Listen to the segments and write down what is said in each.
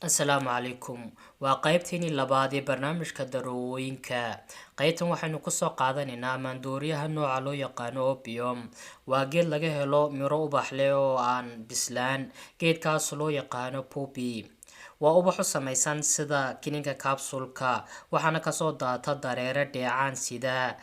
Asalaamu calaykum. Waa qaybtii labaad ee barnaamijka darooyinka. Qaybtan waxaynu ku soo qaadanaynaa maandooriyaha nooca loo yaqaano opium. Waa geed laga helo miro ubax leh oo aan bislaan. Geedkaas loo yaqaano poppy. Waa ubax u samaysan sida kiniinka capsule-ka, waxaana kasoo daata dareere dheecaan sida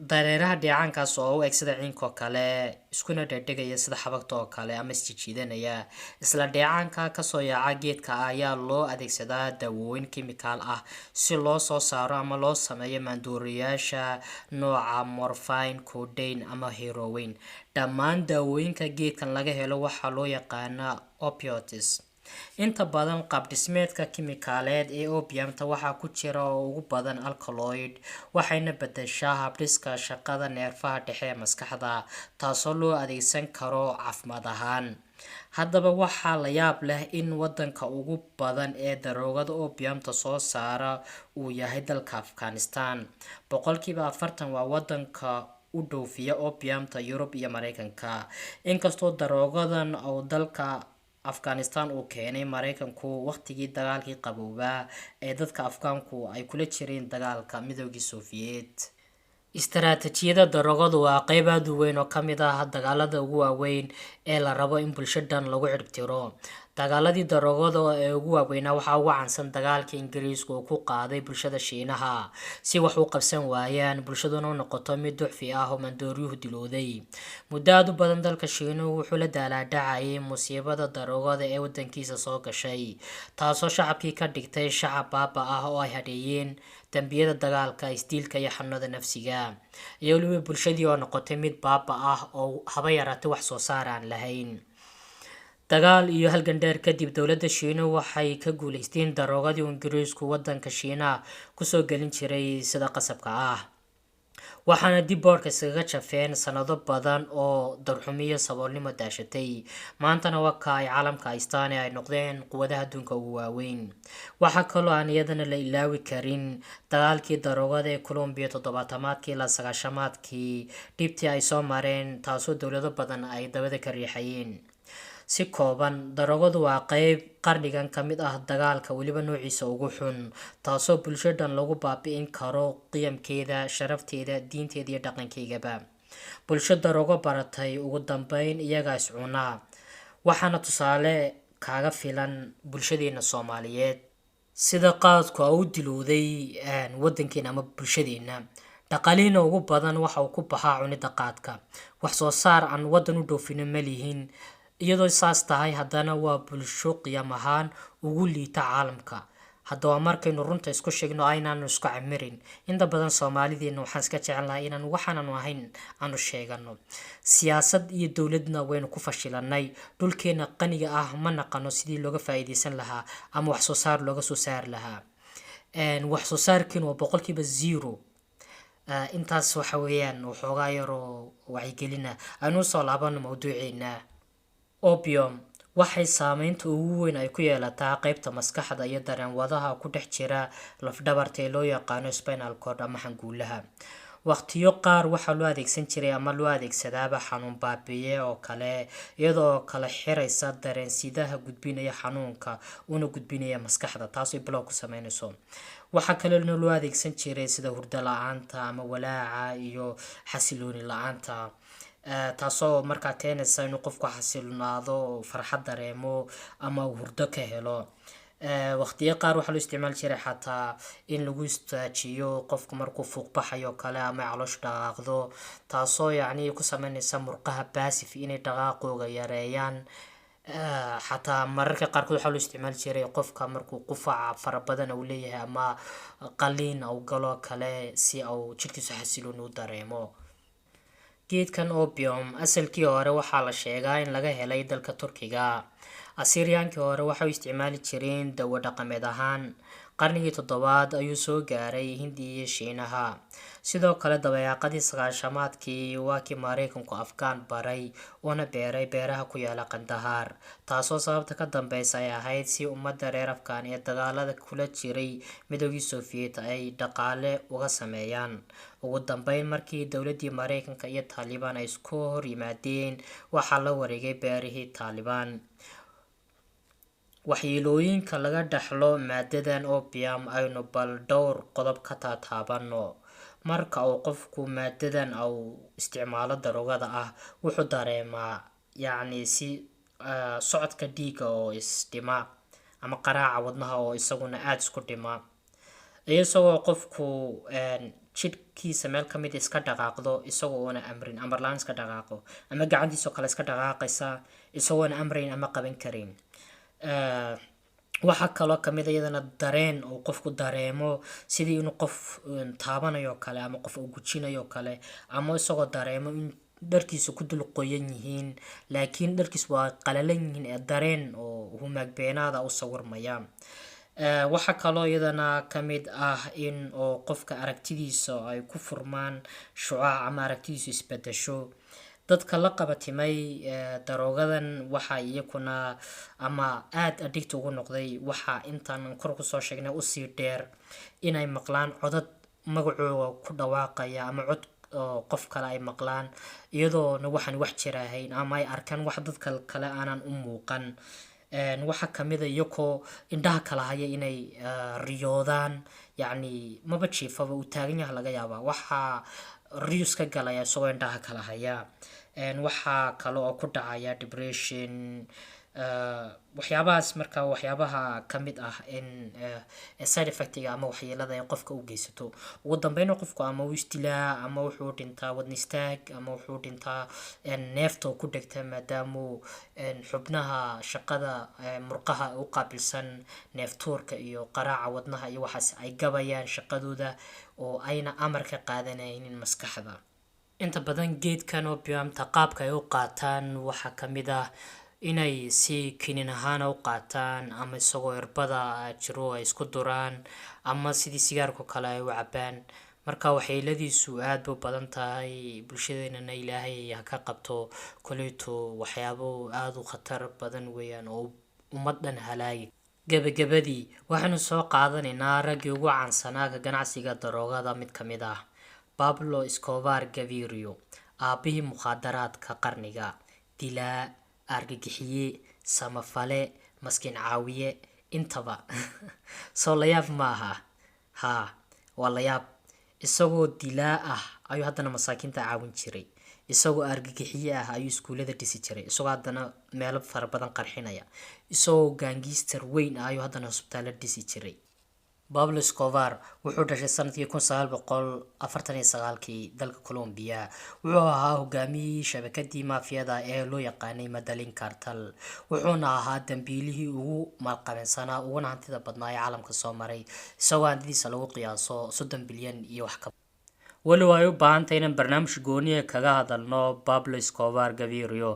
dareeraha dheecaankaas oo u eg sida ciinko kale, iskuna dhedhegaya sida xabagta oo kale ama isjijiidanaya. Isla dheecaanka kasoo yaaca geedka ayaa loo adeegsadaa dawooyin kimikaal ah si loo soo saaro ama loo sameeyo maandooriyaasha nooca morphine, codeine ama heroin. Dhammaan daawooyinka geedkan laga helo waxaa loo yaqaanaa opioids. Inta badan qaab dhismeedka kimikaaleed ee opiumta waxaa ku jira oo ugu badan alkaloid, waxayna bedeshaa habdhiska shaqada neerfaha dhexe ee maskaxda, taasoo loo adeegsan karo caafimaad ahaan. Haddaba waxaa la yaab leh in wadanka ugu badan ee daroogada opiumta soo saara uu yahay dalka Afghanistan. 40% waa wadanka u dhoofiya opiumta Yurub iyo Mareykanka. Inkastoo daroogadan oo dalka Afghanistan uu keenay Mareykanku waqtigii dagaalkii qaboobaa ee dadka Afgaanku ay kula jireen dagaalka Midowgii Soviet. Istaraatiijiyada daroogadu waa qayb aad u weyn oo ka mid ah dagaalada ugu waaweyn ee la rabo in bulshadan lagu ciribtiro. Dagaaladii daroogada ee ugu waaweynaa waxaa ugu caansan dagaalkii Ingiriisku uu ku qaaday bulshada Shiinaha si wax u qabsan waayaan, bulshaduna u noqoto mid ducfi ah oo maandooriyuhu dilooday. Muddo aad u badan dalka Shiinuhu wuxuu la daalaa-dhacayay musiibada daroogada ee wadankiisa soo gashay, taasoo shacabkii ka dhigtay shacab baaba ah oo ay hadheeyeen dambiyada dagaalka, isdiilka iyo xanuunada nafsiga. Iyo weliba bulshadii oo noqotay mid baaba ah oo haba yaraatee wax soo saar aan lahayn. Dagaal iyo halgan dheer kadib, dowladda Shiinuhu waxay ka guuleysteen daroogadii Ingiriisku wadanka Shiinaha kusoo gelin jiray sida qasabka ah, waxaana dib boorka iskaga jafeen sanado badan oo darxumiyo saboolnimo daashatay. Maantana waa ka ay caalamka haystaan ee ay noqdeen quwadaha adduunka ugu waaweyn. Waxaa kaloo aan iyadana la ilaawi karin dagaalkii daroogada ee Colombia 70-maadkii ilaa 90-maadkii, dhibtii ay soo mareen, taasoo dowlado badan ay dabada ka riixayeen. Si kooban, daroogadu waa qayb qarnigan ka mid ah dagaalka, weliba noociisa ugu xun, taasoo bulshadan lagu baabi'in karo qiyamkeeda, sharafteeda, diinteeda iyo dhaqankeygaba. Bulsho daroogo baratay ugu dambeyn iyagaa is cunaa, waxaana tusaale kaaga filan bulshadeena Soomaaliyeed sida qaadku u dilooday wadankeena ama bulshadeena. Dhaqaalihiina ugu badan waxa uu ku baxaa cunida qaadka. Wax soo saar aan wadan u dhoofino ma lihin. Iyadoo saas tahay, haddana waa bulsho qiyam ahaan ugu liita caalamka. Haddaba markaynu runta isku sheegno aynaanu isku camirin, inta badan Soomaalideena waxaan iska jecelnahay inaan waxaanu ahayn aanu sheegano. Siyaasad iyo dowladna waynu ku fashilanay. Dhulkeena qaniga ah ma naqano sidii looga faa'iideysan lahaa ama wax soo saar looga soo saar lahaa. Wax soo saarkiina waa 0%. Intaas waxa weeyaan waxoogaa yar oo wacyigelina. Aynu soo laabano mawduuceena. Opium waxay saameynta ugu weyn ay ku yeelataa qaybta maskaxda iyo dareen-wadaha ku dhex jira laf-dhabarta ee loo yaqaano spinal cord ama xanguulaha. Waqtiyo qaar waxaa loo adeegsan jiray ama loo adeegsadaaba xanuun baabi'iye oo kale, iyadoo kala xiraysa dareen-sidaha gudbinaya xanuunka una gudbinaya maskaxda, taasoo block ku sameynayso. Waxaa kale oo loo adeegsan jiray sida hurdo la'aanta ama walaaca iyo xasilooni la'aanta, taasoo markaa keenaysa inuu qofku xasilonaado, farxad dareemo ama hurdo ka helo. Waqtiyo qaar waxaa loo isticmaali jiray xataa in lagu istaajiyo qofku markuu fuuq baxayo kale ama caloosha dhaqaaqdo, taasoo yacni ku sameynaysa murqaha passive inay dhaqaaqooga yareeyaan. Xataa mararka qaarkood waxaa loo isticmaali jiray qofka markuu qufaca fara badan uu leeyahay ama qaliin uu galo kale si uu jidhkiisu xasiloon u dareemo. Geedkan opium asalkii hore waxaa la sheegaa in laga helay dalka Turkiga. Assyriankii hore waxay u isticmaali jireen dawo dhaqameed ahaan. Qarnigii 7aad ayuu soo gaaray Hindiya iyo Shiinaha. Sidoo kale dabayaaqadii 90-maadkii waa kii Mareykanku Afgaan baray una beeray beeraha ku yaala Kandahar, taasoo sababta ka dambeysa ay ahayd si ummadda reer Afgaan ee dagaalada kula jiray Midowgii Soviet ay dhaqaale uga sameeyaan. Ugu dambeyn, markii dowladdii Mareykanka iyo Taliban ay isku hor yimaadeen, waxaa la wareegay beerihii Taliban. waxyeelooyinka laga dhaxlo maadadan opium aynu bal dhowr qodob ka taataabano. Marka uu qofku maadadan uu isticmaalo daroogada ah, wuxuu dareemaa si socodka dhiigga oo isdhima ama qaraaca wadnaha oo isaguna aad isku dhima, isagoo qofku jidhkiisa meel ka mid iska dhaqaaqdo isagoo oona amrin, amar laan iska dhaqaaqo, ama gacantiisa oo kale iska dhaqaaqaysa isagoona amrayn ama qaban karin. waxaa kaloo kamid iyadana dareen oo qofku dareemo sidii inuu qof taabanayo kale ama qof uu gujinayo kale, ama isagoo dareemo in dharkiisa ku dul qoyan yihiin laakiin dharkiisu waa qalalan yihiin, ee dareen oo humaag beenaada u sawirmaya. waxaa kaloo iyadana kamid ah in oo qofka aragtidiisa ay ku furmaan shucaac ama aragtidiisu isbedesho. dadka la qabatimay daroogadan waxaa iyakuna ama aad addict ugu noqday, waxaa intaan kor kusoo sheegnay usii dheer inay maqlaan codad magacooda ku dhawaaqaya ama cod qof kale ay maqlaan iyadoona waxaan wax jira ahayn, ama ay arkaan wax dadka kale aanan u muuqan. waxaa kamid a iyakoo indhaha kala haya inay riyoodaan, maba jiifaba uu taagan yaha laga yaaba, waxaa riyus ka galaya isagoo indhaha kala haya. waxaa kale oo ku dhacaya depression. waxyaabahaas marka waxyaabaha kamid ah in side effectiga ama waxyeelada ay qofka u geysato. ugu dambeyn qofku ama uu isdilaa, ama wuxuu dhintaa wadne istaag, ama wuxuu dhintaa neefta ku dhegta maadaama xubnaha shaqada murqaha u qaabilsan neeftuurka iyo qaraaca wadnaha iyo waxaas ay gabayaan shaqadooda oo ayna amar ka qaadanaynin maskaxda. inta badan geedkan opium-ta qaabka ay u qaataan waxaa kamid ah inay si kinin ahaan u qaataan, ama isagoo irbada jiro ay isku duraan, ama sidii sigaarka kale ay u cabaan. marka waxyeeladiisu aad u badan tahay, bulshadeenana ilaahay ha ka qabto kuleyto waxyaabo aad u khatar badan weeyaan oo ummadan halaagi. gabagabadii waxaanu soo qaadanaynaa raggii ugu caansanaa ka ganacsiga daroogada mid kamid ah, Pablo Escobar Gaviria, aabihii mukhaadaraadka qarniga, dilaa, argagixiye, samafale, maskiin caawiye, intaba. soo layaab maaha? waa layaab. isagoo dilaa ah ayuu haddana masaakiinta caawin jiray, isagoo argagixiye ah ayuu iskuulada dhisi jiray, isagoo haddana meelo fara badan qarxinaya, isagoo gaangister weyn ah ayuu haddana hosbitaalo dhisi jiray. Pablo Escobar wuxuu dhashay sanadkii 1949 dalka Colombia. wuxuu ahaa hogaamiyihii shabakadii maafiyada ee loo yaqaanay Medellin Cartel, wuxuuna ahaa dambiilihii ugu maalqabeensanaa uguna hantida badnaa ee caalamka soo maray, isagoo hantidiisa lagu qiyaaso 30 bilyan iyo wax ka walow ay u baahan tahay inaan barnaamij gooniya kaga hadalno Pablo Escobar Gaviria,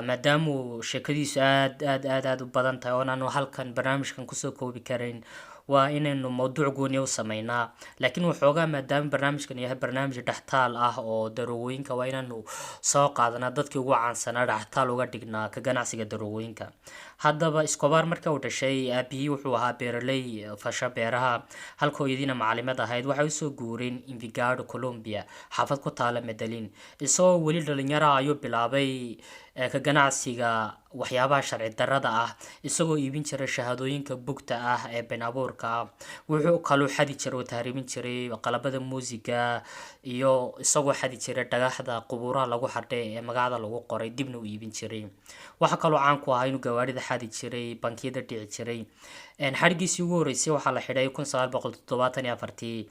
maadaama sheekadiisu aad u badan tahay oo aan halkan barnaamijkan kusoo koobi karin, waa inaynu mawduuc gooniya u sameynaa. laakiin waxoogaa maadaama barnaamijkan yahay barnaamij dhextaal ah oo daroogooyinka, waa inaanu soo qaadanaa dadkii ugu caansanaa dhextaal uga dhignaa ka ganacsiga daroogooyinka. haddaba Escobar marka uu dhashay, aabihii wuxuu ahaa beeraley fasha beeraha, halka hooyadiina macalimaad ahayd. waxay usoo guureen Envigado, Colombia, xaafad ku taala Medellin. isagoo weli dhalinyaro ayuu bilaabay ka ganacsiga waxyaabaha sharci darrada ah, isagoo iibin jiray shahaadooyinka bugta ah ee been abuurka ah. wuxuu kaloo xadi jiray oo tahriibin jiray qalabada muusiga, iyo isagoo xadi jiray dhagaxda qubuuraha lagu xardhay ee magacada lagu qoray dibna u iibin jiray. waxaa kaloo caan ku ahaa inuu gawaarida xadi jiray, bankiyada dhici jiray. xadhigiisii ugu horeysay waxaa la xidhay 1974.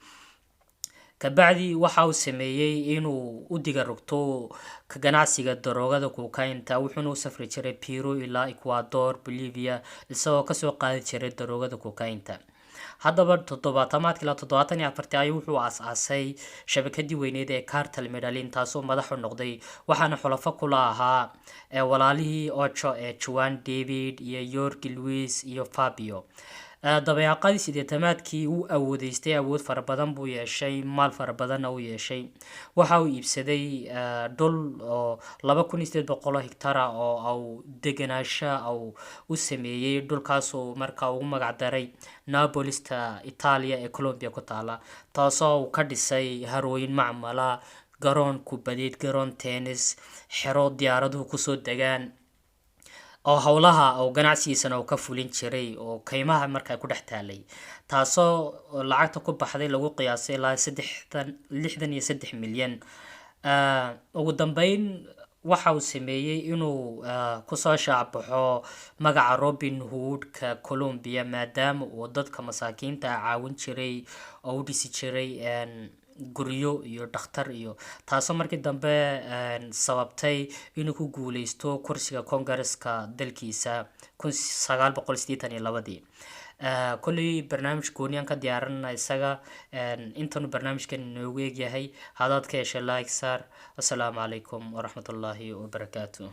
kabacdi waxa uu sameeyey inuu u diga rogto ka ganacsiga daroogada cocaine-ta, wuxuuna u safri jiray Peru ilaa Ecuador, Bolivia, isagoo kasoo qaadi jiray daroogada cocaine-ta. haddaba 1974 ayuu wuxuu aasaasay shabakadii weyneed ee Cartel Medellin, taasoo madax u noqday, waxaana xulafo kula ahaa walaalihii Ocho ee Juan David iyo Jorge Luis iyo Fabio. dabeecadii 80-aadkii uu awoodeystay, awood fara badan buu yeeshay, maal fara badanna uu yeeshay. waxa uu iibsaday dhul oo 2800 hektar oo uu deganaansho u sameeyey. dhulkaasoo markaa ugu magac daray Napolista Italia ee Colombia ku taala, taasoo uu ka dhisay harooyin macmala, garoon kubadeed, garoon tennis, xero diyaaraduhu kusoo degaan, oo howlaha oo ganacsigiisana uu ka fulin jiray oo kaymaha markaa ku dhex taalay, taasoo lacagta ku baxday lagu qiyaasay ilaa 63 milyan. ugu dambeyn waxa uu sameeyey inuu kusoo shaacbaxo magaca Robin Hood-ka Colombia, maadaama uu dadka masaakiinta caawin jiray oo u dhisi jiray guryo iyo dhakhtar iyo, taasoo markii dambe sababtay inuu ku guuleysto kursiga Congress-ka dalkiisa 1982. كل برنامج كونيان كديارنا isaga intanu barnaamijkan inoogu eegyahay hadaad ka heshay like saar. Assalaamu calaykum waraxmatullaahi wabarakaatuh.